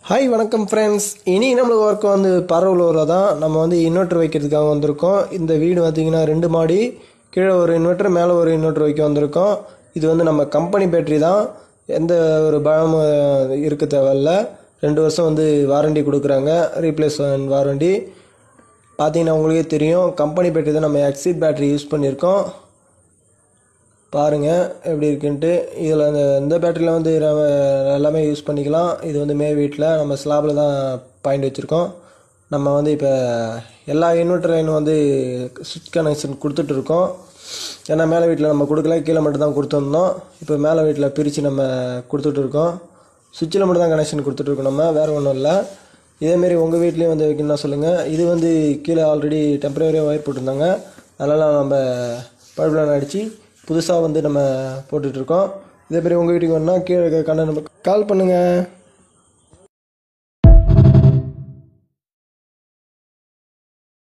Hi வணக்கம் friends. இனி நம்மளுக்கு ஒர்க் வந்து பரவலூரில் தான் நம்ம வந்து இன்வெர்ட்டர் வைக்கிறதுக்காக வந்திருக்கோம். இந்த வீடு பார்த்திங்கன்னா 2 மாடி, கீழே ஒரு இன்வெர்ட்டர் மேலே ஒரு இன்வெர்ட்டர் வைக்க வந்திருக்கோம். இது வந்து நம்ம கம்பெனி பேட்டரி தான், எந்த ஒரு பயமும் இருக்க தேவையில்ல. 2 வருஷம் வந்து வாரண்டி கொடுக்குறாங்க, ரீப்ளேஸ்மெண்ட் வாரண்டி. பார்த்திங்கன்னா உங்களுக்கே தெரியும், கம்பெனி பேட்டரி தான், நம்ம எக்ஸிட் பேட்டரி யூஸ் பண்ணியிருக்கோம். பாருங்கள் எப்படி இருக்குன்ட்டு. இதில் இந்த பேட்டரியில் வந்து நம்ம எல்லாமே யூஸ் பண்ணிக்கலாம். இது வந்து வீட்டில் நம்ம ஸ்லாபில் தான் பாயிண்ட் வச்சுருக்கோம். நம்ம வந்து இப்போ எல்லா இன்வெர்ட்டர் லைனும் வந்து சுவிட்ச் கனெக்ஷன் கொடுத்துட்ருக்கோம். ஏன்னா மேலே வீட்டில் நம்ம கொடுக்கல, கீழே மட்டும் தான் கொடுத்துருந்தோம். இப்போ மேலே வீட்டில் பிரித்து நம்ம கொடுத்துட்ருக்கோம். சுவிட்சில் மட்டும் தான் கனெக்ஷன் கொடுத்துட்ருக்கோம், நம்ம வேறு ஒன்றும் இல்லை. இதேமாரி உங்கள் வீட்லேயும் வந்து வைக்கணும்னா சொல்லுங்கள். இது வந்து கீழே ஆல்ரெடி டெம்பரரியாக ஒயர் போட்டிருந்தாங்க, அதனால் நம்ம பைப் லைன் அடித்து புதுசாக வந்து நம்ம போட்டுட்ருக்கோம். இதே மாதிரி உங்கள் வீட்டுக்கு வேணுன்னா கீழே கண்ணை நம்ம கால் பண்ணுங்கள்.